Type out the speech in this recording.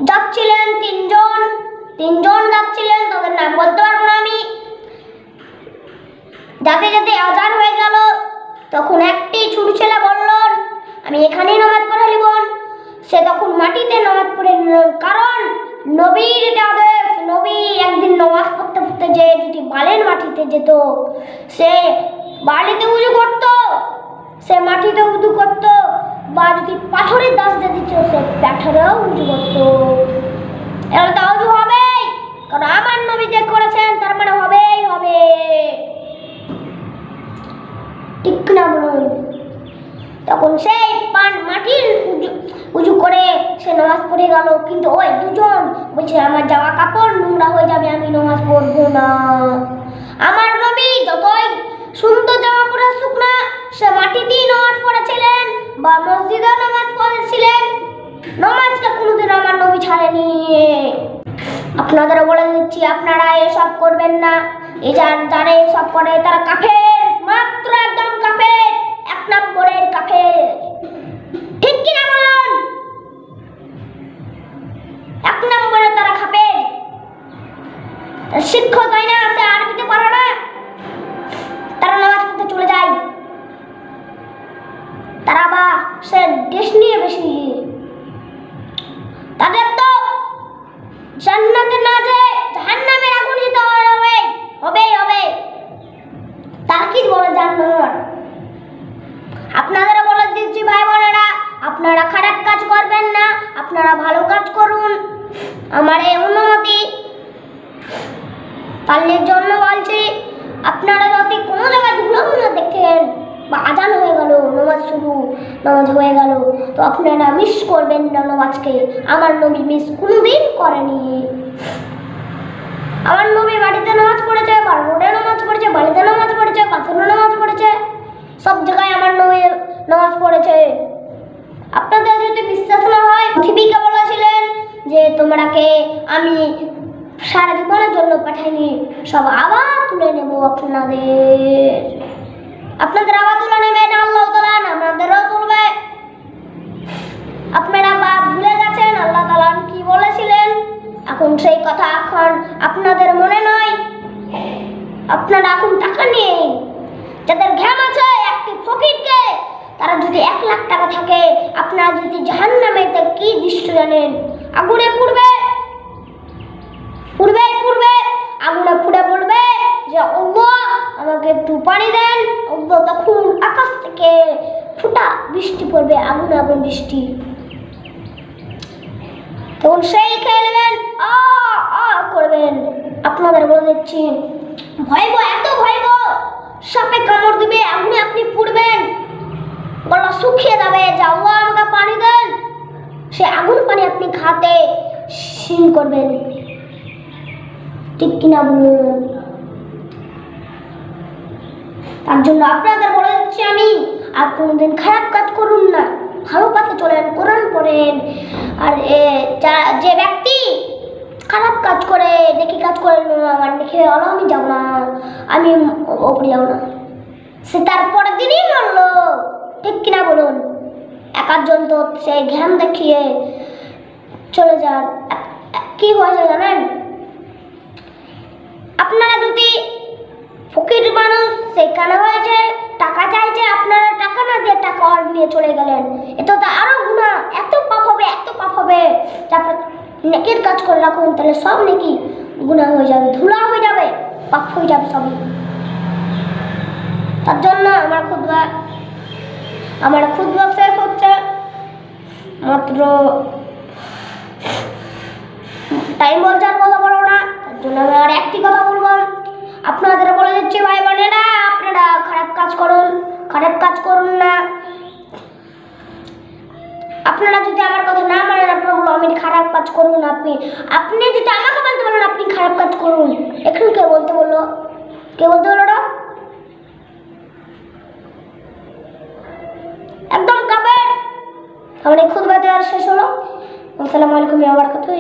যাচ্ছিলেন তিনজন যাচ্ছিলেন, তাদের নাম বলতে পারবো না আমি। যাতে যাতে আজান হয়ে গেল, তখন একটি ছোট ছেলে বলল আমি এখানেই নামাজ পড়ে নিব। সে তখন মাটিতে নামাজ পড়ে নিল, কারণ নবীর এটা আদেশ। নবী একদিন নামাজ পড়তে পড়তে যে যদি বালির মাটিতে যেত, সে বালিতে উজু করত, সে মাটিতে উজু করত, বা যদি পাথরের দাস দিয়ে দিত সে পাথরেও উজু করত। এবার তো উজু হবেই, কারণ আমার নবী যে করেছেন তার মানে হবেই হবে, ঠিক না বলুন? তখন সেই মাটির উজু করে সে নামাজ পড়ে গেল। কিন্তু ওই দুজন বলছে আমার জামা কাপড় নোংরা হয়ে যাবে, আমি নামাজ পড়বো না। আমার নবী যতই সুন্দর জামা পরে আসুক না, সে মাটিতেই নামাজ পড়েছিলেন বা মসজিদে নামাজ পড়েছিলেন। নামাজটা কোনোদিন আমার নবী ছাড়েনি। আপনাদেরও বলে দিচ্ছি, আপনারা এসব করবেন না। যারা এসব করে তারা কাফের, মাত্র একদম কাফের, এক নম্বরের কাফের, ঠিক কিনা বলুন? এক নম্বরে তারা কাফের। শিক্ষক তাই না, সে আরবিতে পারে না, তারা নামাজ পড়তে চলে যায়। তারা বা সে দেশ নিয়ে বেশি, তাদের তো জান্নাতে না যায় জাহান্নামের আগুন দিতে হবে। তার কি বলে জান্নাত? আপনাদেরও বলে দিচ্ছি ভাই বোনেরা, আপনারা খারাপ কাজ করবেন না, আপনারা ভালো কাজ করুন। আমার এই অনুমতি পালনের জন্য বলছি। আপনারা যদি কোনো জায়গায় ধুলোমুলো দেখেন বা আজান হয়ে গেল, নামাজ হয়ে গেল, তো আপনারা মিস করবেন না নামাজকে। আমার নবী মিস কোনোদিন করেনি। আমার নবী বাড়িতে নামাজ পড়েছে, রোডে নামাজ পড়েছে, বাড়িতে নামাজ পড়েছে, পাথরে নামাজ পড়েছে, সব জায়গায় আমার নবী নামাজ পড়েছে। আপনাদের যদি বিশ্বাস না হয়, পৃথিবীকে বলেছিলেন যে তোমরাকে আমি সারা জীবনের জন্য পাঠাইনি, সব আবার তুলে নেব আপনাদের আবার তুলে নেবেন আল্লাহ তাআলা, আমাদেরও তুলবে। আপনারা ভুলে গেছেন আল্লাহ তাআলা কি বলেছিলেন। এখন সেই কথা এখন আপনাদের মনে নয়। আপনারা এখন টাকা নেই, যাদের জ্ঞান আছে, একটি ফকিরকে তারা যদি 1 লাখ টাকা থাকে, আপনারা যদি জাহান্নামেতে কি দৃশ্য জানেন? আগুনে পুড়বে, আগুনে পুড়ে বলবে যে আল্লাহ আমাকে একটু পানি দেন। আল্লাহ তখন আকাশ থেকে ফুটা বৃষ্টি পড়বে, আগুন বৃষ্টি। তখন সেই খেলবেন, করবেন। আপনাদের বলে দিচ্ছি, এত ভয়াবহ, সাপে কামড় দিবে, আগুনে আপনি পুড়বেন, গলা শুকিয়ে যাবে, যে আল্লাহ আমাকে পানি দেন। সে আগুন পানি আপনি খাতে শিন করবেন, ঠিক কিনা বলুন? তার জন্য আপনাদের বলে দিচ্ছি আমি, আর কোনোদিন খারাপ কাজ করুন না, ভালো পথে চলেন, কোরআন পড়েন। আর যে ব্যক্তি খারাপ কাজ করে, নেকি কাজ করে, আমার নেকি হলো আমি যাবো না, আমি ওপরে যাবো না, সে তার পরের দিনই মরলো, ঠিক কিনা বলুন? একজন তো সে জ্ঞান দেখিয়ে চলে যান। কি হয়েছে জানেন? আপনারা যদি ফকির মানুষ, সেখানে হয়েছে টাকা চাইছে, আপনারা টাকা না দিয়ে টাকা নিয়ে চলে গেলেন, এটা তো আরো গুনাহ, এত পাপ হবে। তারপর নেকির কাজ করে রাখুন, তাহলে সব নেকি গুনাহ হয়ে যাবে, ধুলা হয়ে যাবে, পাপ হয়ে যাবে সবই। তার জন্য আমার খুতবা শেষ হচ্ছে, মাত্র টাইম বলছে, কথা বলবো না। তার জন্য আমি আর একটি কথা বলবো, আপনাদের বলে দিচ্ছি ভাই বোনেরা, আপনারা খারাপ কাজ করুন না। আপনারা যদি আমার কথা না মানেন, আপনারা আমি খারাপ কাজ করুন, আপনি যদি আমাকে বলতে বলেন আপনি খারাপ কাজ করুন, এখন কে বলতে বললো না? একদম কাফের। আমার এই খুতবা দেওয়ার শেষ হলো। আসসালামু আলাইকুম ওয়া বারাকাতুহু।